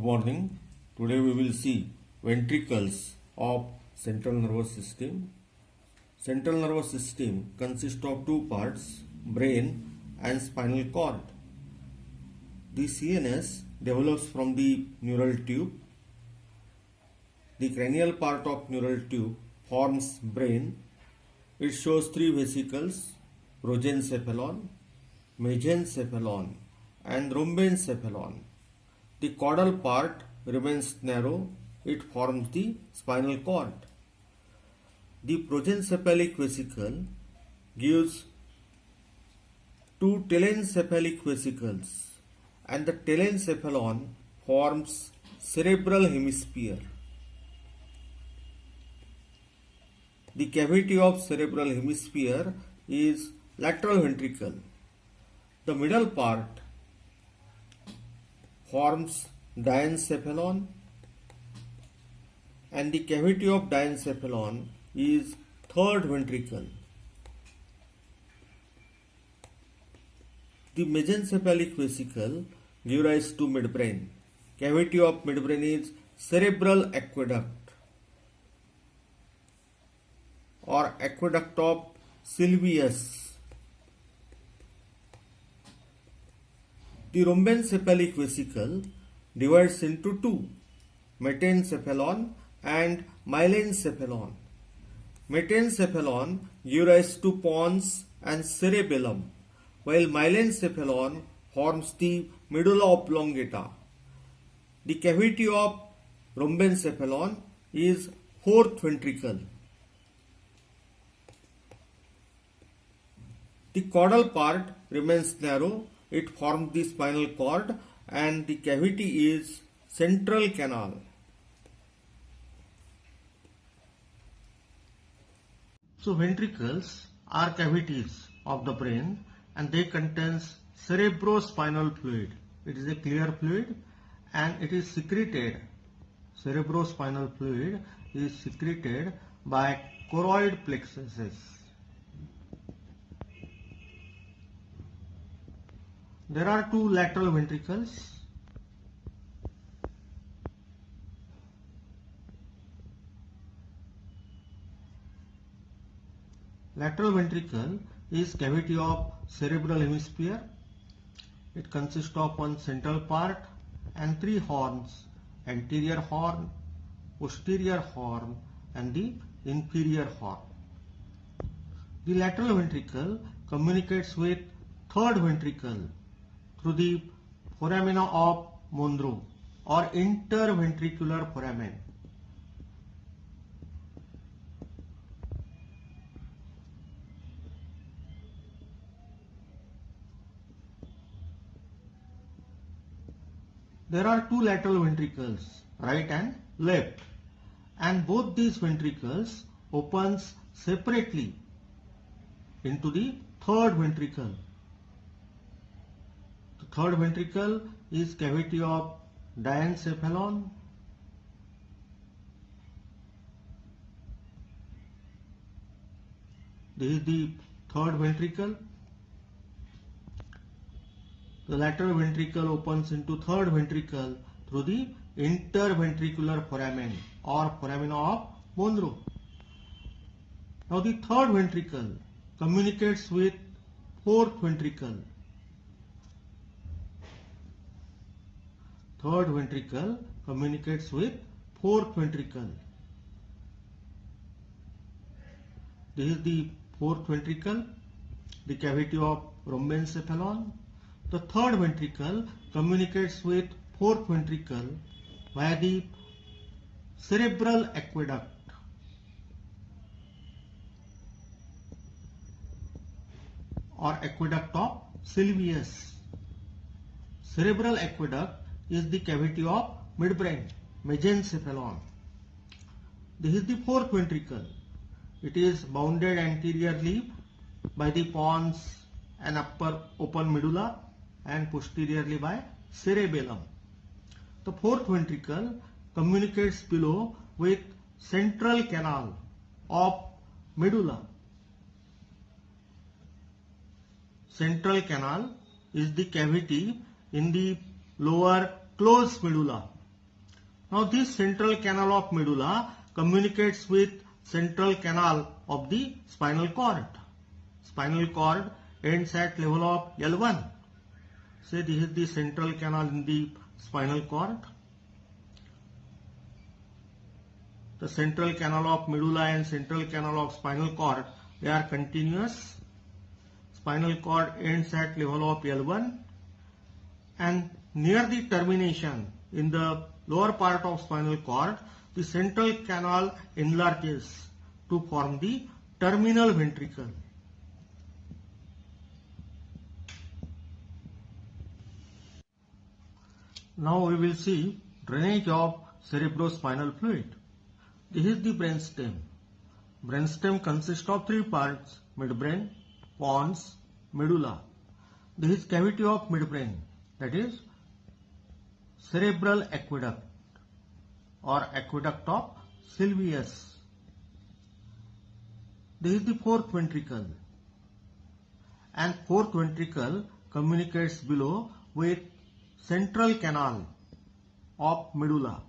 Good morning. Today we will see ventricles of central nervous system. Central nervous system consists of two parts, brain and spinal cord. The CNS develops from the neural tube. The cranial part of neural tube forms brain. It shows three vesicles, progencephalon, mesencephalon and rhombencephalon. The caudal part remains narrow. It forms the spinal cord. The progencephalic vesicle gives two telencephalic vesicles and the telencephalon forms cerebral hemisphere. The cavity of cerebral hemisphere is lateral ventricle. The middle part forms diencephalon and the cavity of diencephalon is third ventricle. The mesencephalic vesicle gives rise to midbrain. Cavity of midbrain is cerebral aqueduct or aqueduct of Sylvius. The rhombencephalic vesicle divides into two, metencephalon and myelencephalon. Metencephalon gives rise to pons and cerebellum, while myelencephalon forms the medulla oblongata. The cavity of rhombencephalon is fourth ventricle. The caudal part remains narrow. It forms the spinal cord and the cavity is central canal. So ventricles are cavities of the brain and they contains cerebrospinal fluid. It is a clear fluid and it is secreted. Cerebrospinal fluid is secreted by choroid plexuses. There are two lateral ventricles. Lateral ventricle is cavity of cerebral hemisphere. It consists of one central part and three horns, anterior horn, posterior horn and the inferior horn. The lateral ventricle communicates with third ventricle through the foramina of Monro or interventricular foramen. There are two lateral ventricles, right and left, and both these ventricles opens separately into the third ventricle. The third ventricle is cavity of diencephalon. This is the third ventricle. The lateral ventricle opens into third ventricle through the interventricular foramen or foramina of Monro. Now the third ventricle communicates with fourth ventricle. Third ventricle communicates with fourth ventricle. This is the fourth ventricle, the cavity of rhombencephalon. The third ventricle communicates with fourth ventricle via the cerebral aqueduct or aqueduct of Sylvius. Cerebral aqueduct is the cavity of midbrain, mesencephalon. This is the fourth ventricle. It is bounded anteriorly by the pons and upper open medulla and posteriorly by cerebellum. The fourth ventricle communicates below with central canal of medulla. Central canal is the cavity in the lower closed medulla Now this central canal of medulla communicates with central canal of the spinal cord. Spinal cord ends at level of L1. Say this is the central canal in the spinal cord. The central canal of medulla and central canal of spinal cord, they are continuous. Spinal cord ends at level of L1, and near the termination in the lower part of spinal cord, the central canal enlarges to form the terminal ventricle. Now we will see drainage of cerebrospinal fluid. This is the brainstem. Brainstem consists of three parts: midbrain, pons, medulla. This is cavity of midbrain, that is cerebral aqueduct or aqueduct of Sylvius. This is the fourth ventricle, and fourth ventricle communicates below with central canal of medulla,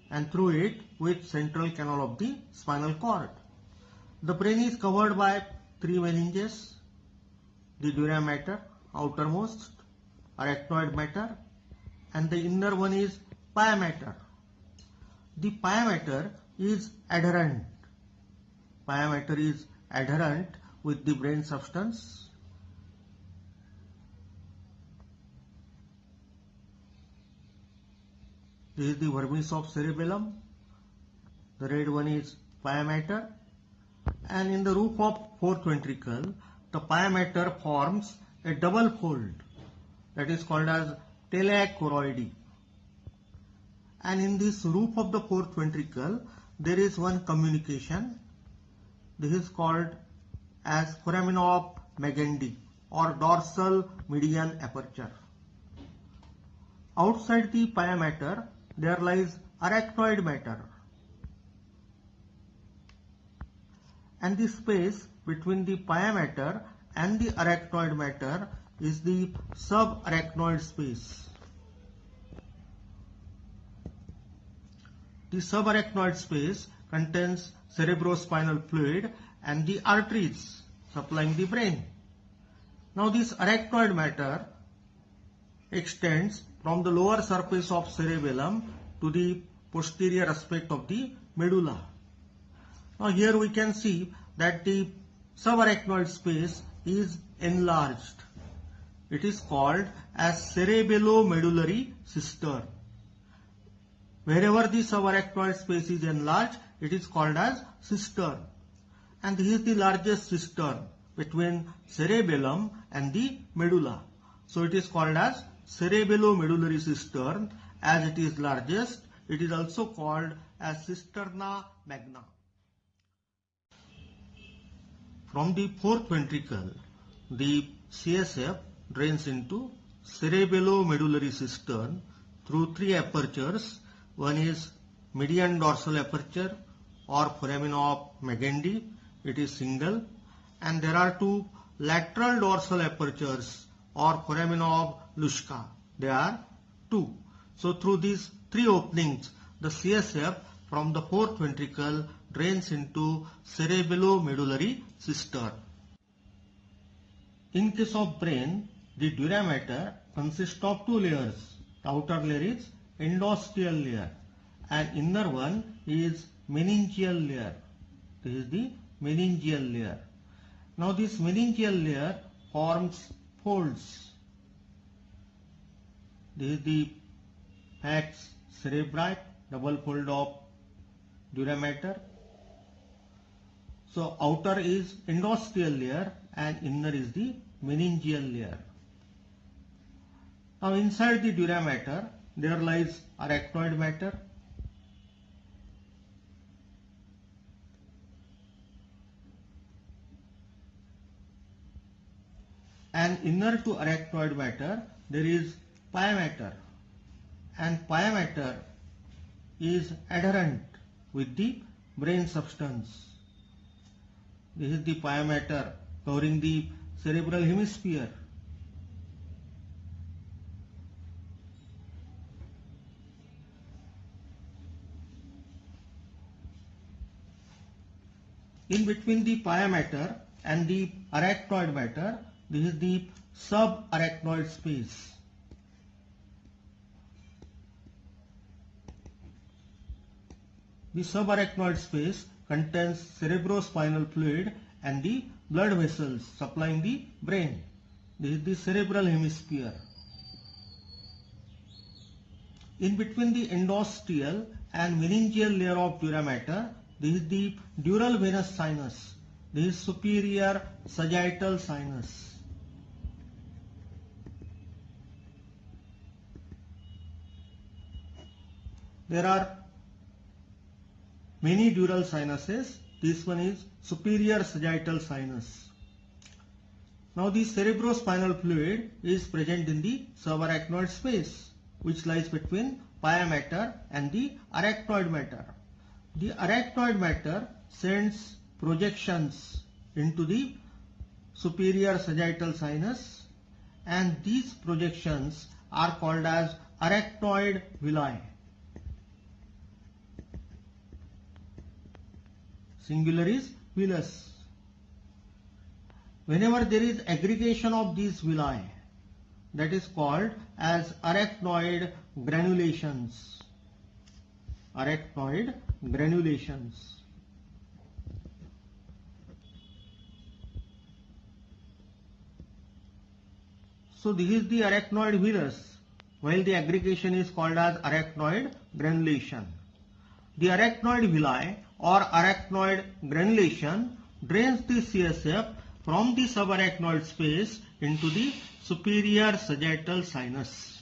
and through it with central canal of the spinal cord. The brain is covered by three meninges: the dura mater, outermost, arachnoid mater, and the inner one is pia mater. The pia mater is adherent. Pia mater is adherent with the brain substance. This is the vermis of cerebellum. The red one is pia mater, and in the roof of fourth ventricle, the pia mater forms a double fold that is called as telae choroidi. And in this roof of the fourth ventricle, there is one communication. This is called as foramen of Magendie or dorsal median aperture. Outside the pia mater, there lies arachnoid mater, and the space between the pia mater and the arachnoid mater is the subarachnoid space. The subarachnoid space contains cerebrospinal fluid and the arteries supplying the brain. Now this arachnoid matter extends from the lower surface of cerebellum to the posterior aspect of the medulla. Now here we can see that the subarachnoid space is enlarged. It is called as cerebellomedullary cistern. Wherever the subarachnoid space is enlarged, it is called as cistern. And this is the largest cistern between cerebellum and the medulla. So it is called as cerebellomedullary cistern. As it is largest, it is also called as cisterna magna. From the fourth ventricle, the CSF drains into cerebellomedullary cistern through three apertures. One is median dorsal aperture or foramen of Magendie. It is single, and there are two lateral dorsal apertures or foramen of Luschka. They are two. So through these three openings, the CSF from the fourth ventricle drains into cerebellomedullary cistern. In case of brain, the dura mater consists of two layers. The outer layer is endosteal layer and inner one is meningeal layer. This is the meningeal layer. Now this meningeal layer forms folds. This is the pars cerebri, double fold of dura mater. So outer is endosteal layer and inner is the meningeal layer. Now inside the dura mater there lies arachnoid mater. And inner to arachnoid mater there is pia mater, and pia mater is adherent with the brain substance. This is the pia mater covering the cerebral hemisphere. In between the pia mater and the arachnoid matter, this is the subarachnoid space. The subarachnoid space contains cerebrospinal fluid and the blood vessels supplying the brain. This is the cerebral hemisphere. In between the endosteal and meningeal layer of dura mater, this is the dural venous sinus. This is superior sagittal sinus. There are many dural sinuses. This one is superior sagittal sinus. Now the cerebrospinal fluid is present in the subarachnoid space, which lies between pia mater and the arachnoid matter. The arachnoid matter sends projections into the superior sagittal sinus, and these projections are called as arachnoid villi. Singular is villus. Whenever there is aggregation of these villi, that is called as arachnoid granulations. Arachnoid granulations. So this is the arachnoid villus, while the aggregation is called as arachnoid granulation. The arachnoid villi or arachnoid granulation drains the CSF from the subarachnoid space into the superior sagittal sinus.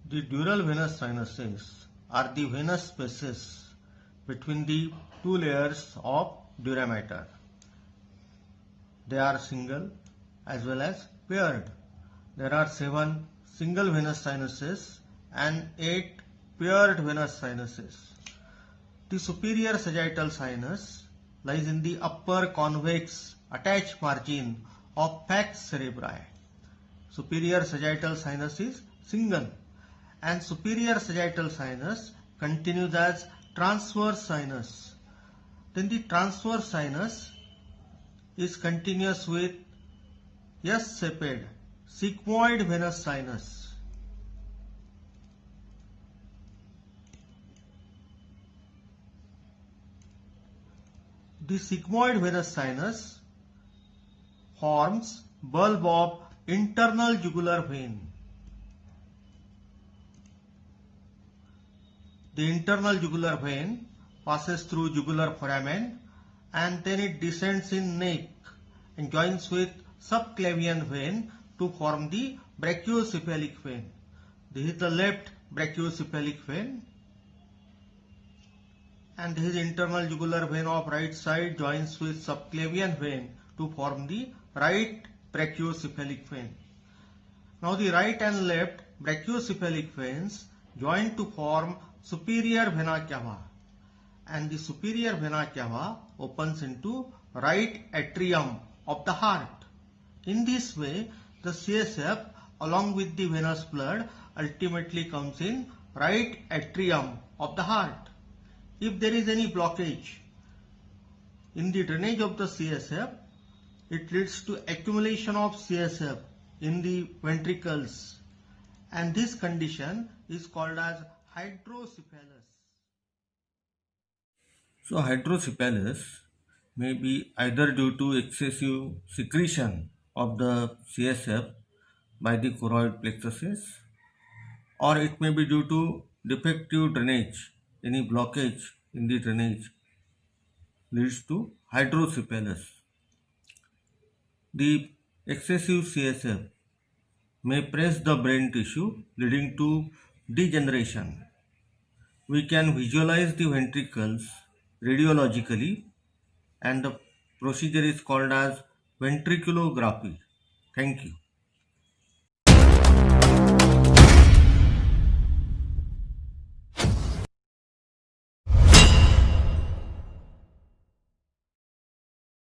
The dural venous sinuses are the venous spaces between the two layers of dura mater. They are single as well as paired. There are 7 single venous sinuses and 8 paired venous sinuses. The superior sagittal sinus lies in the upper convex attached margin of falx cerebri. Superior sagittal sinus is single, and superior sagittal sinus continues as transverse sinus. Then the transverse sinus is continuous with S-shaped sigmoid venous sinus. The sigmoid venous sinus forms bulb of internal jugular vein. The internal jugular vein passes through jugular foramen and then it descends in neck and joins with subclavian vein to form the brachiocephalic vein. This is the left brachiocephalic vein, and this is internal jugular vein of right side joins with subclavian vein to form the right brachiocephalic vein. Now the right and left brachiocephalic veins join to form superior vena cava, and the superior vena cava opens into right atrium of the heart. In this way, the CSF along with the venous blood ultimately comes in right atrium of the heart. If there is any blockage in the drainage of the CSF, it leads to accumulation of CSF in the ventricles, and this condition is called as hydrocephalus. So hydrocephalus may be either due to excessive secretion of the CSF by the choroid plexuses, or it may be due to defective drainage. Any blockage in the drainage leads to hydrocephalus. The excessive CSF may press the brain tissue, leading to degeneration. We can visualize the ventricles radiologically, and the procedure is called as ventriculography. Thank you.